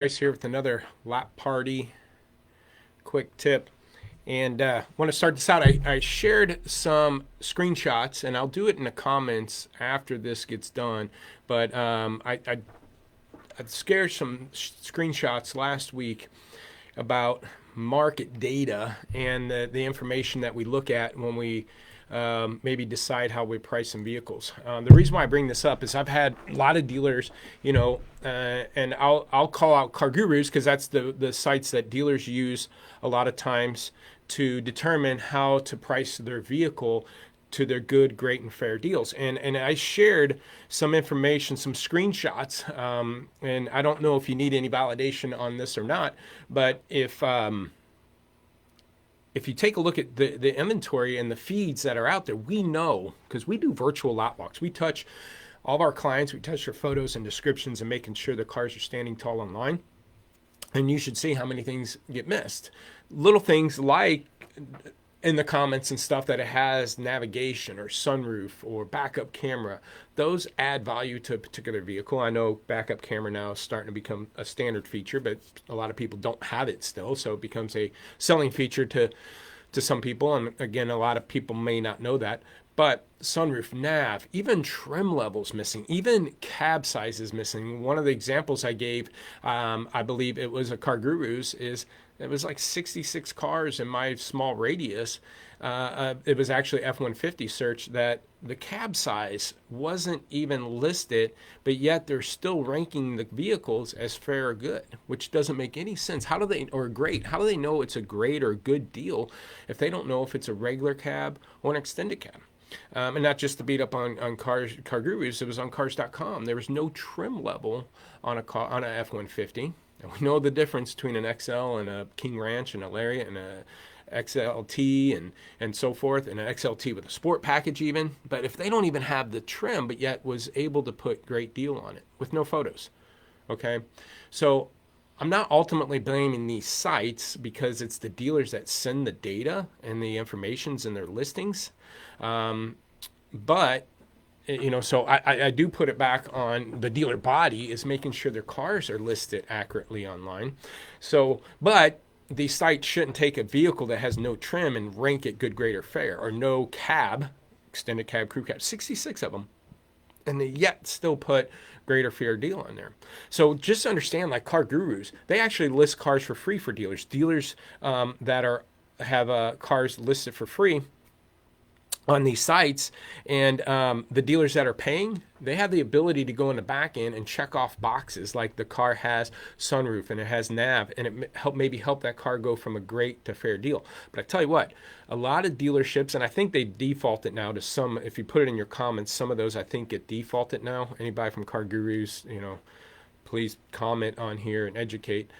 Bryce here with another lap party quick tip. And want to start this out. I shared some screenshots, and I'll do it in the comments after this gets done. But I shared some screenshots last week about market data and the information that we look at when we maybe decide how we price some vehicles. The reason why I bring this up is I've had a lot of dealers, and I'll call out Cargurus because that's the sites that dealers use a lot of times to determine how to price their vehicle to their good, great, and fair deals. And I shared some information, some screenshots, and I don't know if you need any validation on this or not, but if you take a look at the inventory and the feeds that are out there, we know because we do virtual lot walks. We touch all of our clients, we touch their photos and descriptions and making sure the cars are standing tall online. And you should see how many things get missed. Little things like in the comments and stuff that it has navigation or sunroof or backup camera. Those add value to a particular vehicle. I know backup camera now is starting to become a standard feature, but a lot of people don't have it still, so it becomes a selling feature to some people. And again, a lot of people may not know that. But sunroof, nav, even trim levels missing, even cab sizes missing. One of the examples I gave, I believe it was a Cargurus, is it was like 66 cars in my small radius. It was actually F-150 search that the cab size wasn't even listed, but yet they're still ranking the vehicles as fair or good, which doesn't make any sense. How do they, or great, how do they know it's a great or good deal if they don't know if it's a regular cab or an extended cab? And not just to beat up on Cargurus, it was on cars.com. There was no trim level on on a F-150. And we know the difference between an XL and a King Ranch and a Lariat and a XLT and so forth, and an XLT with a sport package even. But if they don't even have the trim, but yet was able to put great deal on it with no photos, okay? So I'm not ultimately blaming these sites because it's the dealers that send the data and the informations in their listings. But so I do put it back on the dealer body is making sure their cars are listed accurately online. So, but the site shouldn't take a vehicle that has no trim and rank it good, great, or fair, or no cab, extended cab, crew cab, 66 of them, and they yet still put great or fair deal on there. So just understand, like Cargurus, they actually list cars for free for dealers. Dealers that have cars listed for free on these sites, and the dealers that are paying, they have the ability to go in the back end and check off boxes like the car has sunroof and it has nav, and it maybe help that car go from a great to fair deal. But I tell you what, a lot of dealerships, and I think they default it now to some, if you put it in your comments, some of those I think get defaulted now. Anybody from Cargurus, please comment on here and educate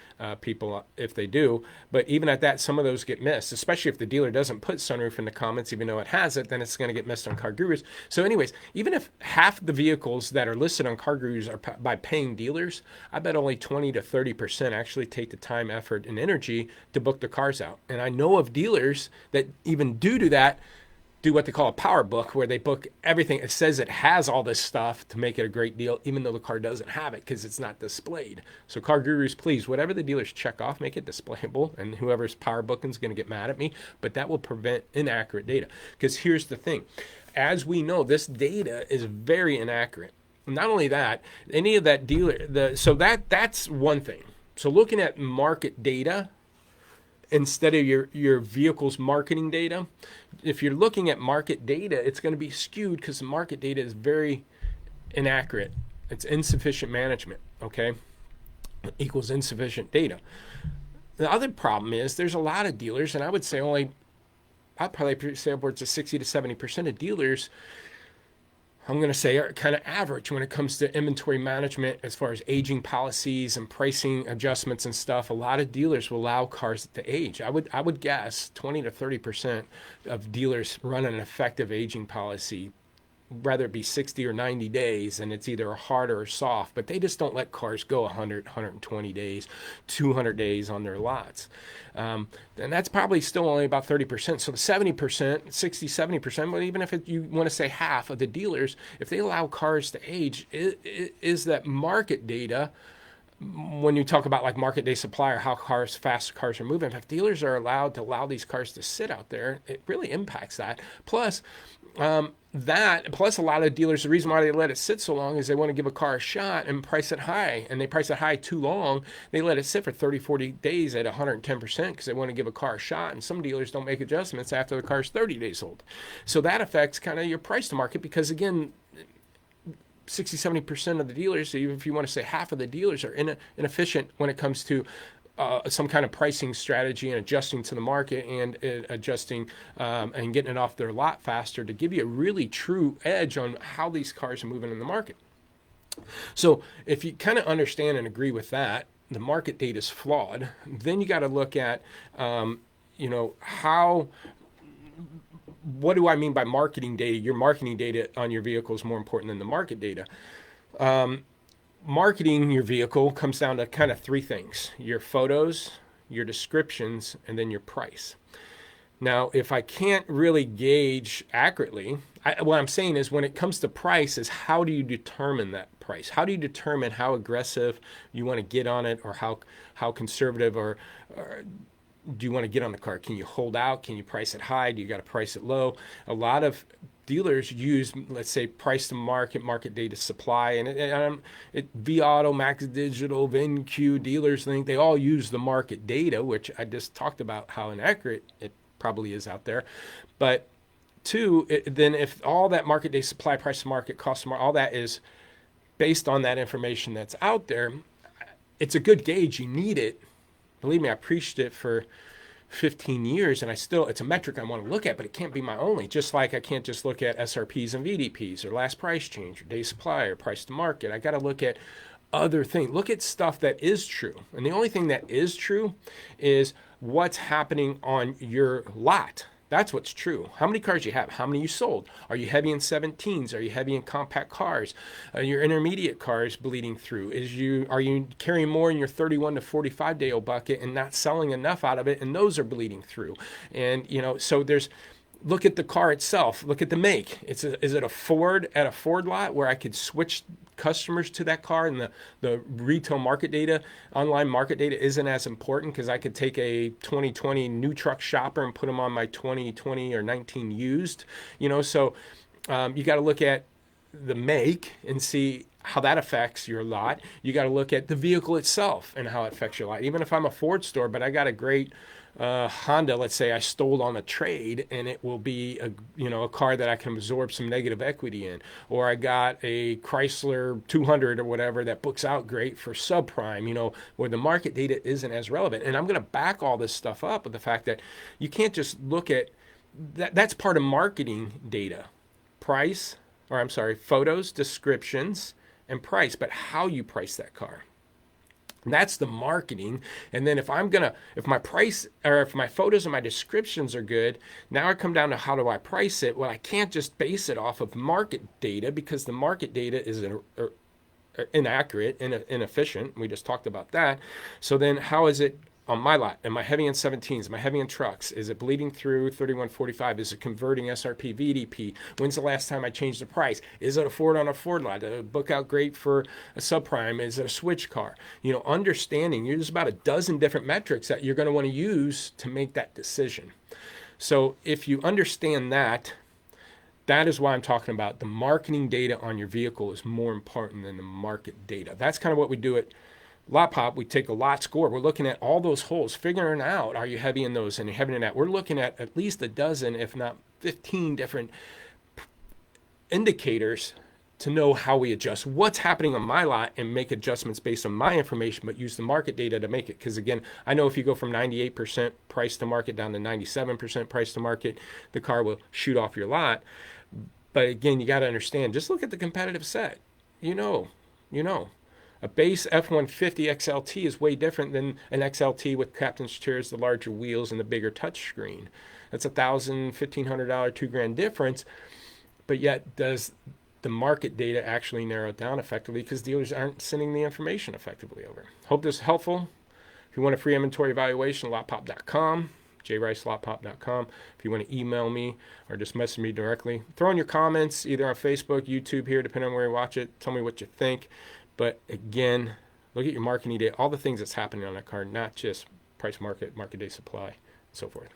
people if they do. But even at that, some of those get missed, especially if the dealer doesn't put sunroof in the comments, even though it has it, then it's going to get missed on Cargurus. So anyways, even if half the vehicles that are listed on Cargurus are by paying dealers, I bet only 20 to 30% actually take the time, effort, and energy to book the cars out. And I know of dealers that even do that, do what they call a power book, where they book everything. It says it has all this stuff to make it a great deal, even though the car doesn't have it because it's not displayed. So Cargurus, please, whatever the dealers check off, make it displayable, and whoever's power booking is going to get mad at me, but that will prevent inaccurate data. Because here's the thing. As we know, this data is very inaccurate. Not only that, any of that dealer, so that's one thing. So looking at market data instead of your vehicle's marketing data. If you're looking at market data, it's going to be skewed because the market data is very inaccurate. It's insufficient management, okay? It equals insufficient data. The other problem is there's a lot of dealers, and I would say I'd probably say upwards of 60 to 70% of dealers, I'm going to say, are kind of average when it comes to inventory management as far as aging policies and pricing adjustments and stuff. A lot of dealers will allow cars to age. I would guess 20 to 30% of dealers run an effective aging policy, whether it be 60 or 90 days, and it's either a hard or a soft, but they just don't let cars go 100, 120 days, 200 days on their lots. And that's probably still only about 30%. So the 70%, 60, 70%, but even if you want to say half of the dealers, if they allow cars to age, is that market data when you talk about like market day supply or how fast cars are moving, if dealers are allowed to allow these cars to sit out there, it really impacts that. Plus, plus a lot of dealers, the reason why they let it sit so long is they want to give a car a shot and price it high, and they price it high too long. They let it sit for 30, 40 days at 110% because they want to give a car a shot, and some dealers don't make adjustments after the car's 30 days old. So that affects kind of your price to market because, again, 60-70% of the dealers, even if you want to say half of the dealers, are inefficient when it comes to some kind of pricing strategy and adjusting to the market and adjusting and getting it off their lot faster to give you a really true edge on how these cars are moving in the market. So if you kind of understand and agree with that, the market data is flawed, then you got to look at, how, what do I mean by marketing data? Your marketing data on your vehicle is more important than the market data. Marketing your vehicle comes down to kind of three things: your photos, your descriptions, and then your price. Now, if I can't really gauge accurately, what I'm saying is when it comes to price is how do you determine that price? How do you determine how aggressive you want to get on it, or how conservative or do you want to get on the car? Can you hold out? Can you price it high? Do you got to price it low? A lot of dealers use, let's say, price to market data supply, and vAuto, Max Digital, VinQ, Dealers Link, they all use the market data, which I just talked about how inaccurate it probably is out there. But two, then if all that market data supply, price to market, cost to market, all that is based on that information that's out there, it's a good gauge. You need it. Believe me, I preached it for 15 years, and it's a metric I want to look at, but it can't be my only. Just like I can't just look at SRPs and VDPs or last price change or day supply or price to market. I got to look at other things. Look at stuff that is true. And the only thing that is true is what's happening on your lot. That's what's true. How many cars you have? How many you sold? Are you heavy in 17s? Are you heavy in compact cars? Are your intermediate cars bleeding through? Are you carrying more in your 31 to 45 day old bucket and not selling enough out of it, and those are bleeding through? And so look at the car itself. Look at the make. Is it a Ford at a Ford lot where I could switch customers to that car, and the retail market data, online market data isn't as important because I could take a 2020 new truck shopper and put them on my 2020 or 19 used. So you got to look at the make and see how that affects your lot. You got to look at the vehicle itself and how it affects your lot. Even if I'm a Ford store, but I got a great Honda, let's say I stole on a trade, and it will be a car that I can absorb some negative equity in. Or I got a Chrysler 200 or whatever that books out great for subprime, where the market data isn't as relevant. And I'm going to back all this stuff up with the fact that you can't just look at that. That's part of marketing data. Photos, descriptions, and price, but how you price that car. And that's the marketing. And then if my price, or if my photos and my descriptions are good, now I come down to how do I price it? Well, I can't just base it off of market data because the market data is inaccurate and inefficient. We just talked about that. So then how is it on my lot? Am I heavy in 17s? Am I heavy in trucks? Is it bleeding through 3145? Is it converting SRP, VDP? When's the last time I changed the price? Is it a Ford on a Ford lot? A book out great for a subprime? Is it a switch car? Understanding, there's about a dozen different metrics that you're going to want to use to make that decision. So if you understand that is why I'm talking about the marketing data on your vehicle is more important than the market data. That's kind of what we do at Lotpop. We take a lot score. We're looking at all those holes, figuring out, are you heavy in those and heavy in that? We're looking at least a dozen, if not 15 different indicators to know how we adjust what's happening on my lot and make adjustments based on my information, but use the market data to make it. Because again, I know if you go from 98% price to market down to 97% price to market, the car will shoot off your lot. But again, you got to understand, just look at the competitive set. A base F-150 XLT is way different than an XLT with captain's chairs, the larger wheels, and the bigger touchscreen. That's $1,000, $1,500, $2,000 difference. But yet, does the market data actually narrow it down effectively because dealers aren't sending the information effectively over? Hope this is helpful. If you want a free inventory evaluation, lotpop.com, jricelotpop.com. If you want to email me or just message me directly, throw in your comments either on Facebook, YouTube here, depending on where you watch it. Tell me what you think. But again, Look at your marketing day, all the things that's happening on that car, not just price, market day supply, and so forth.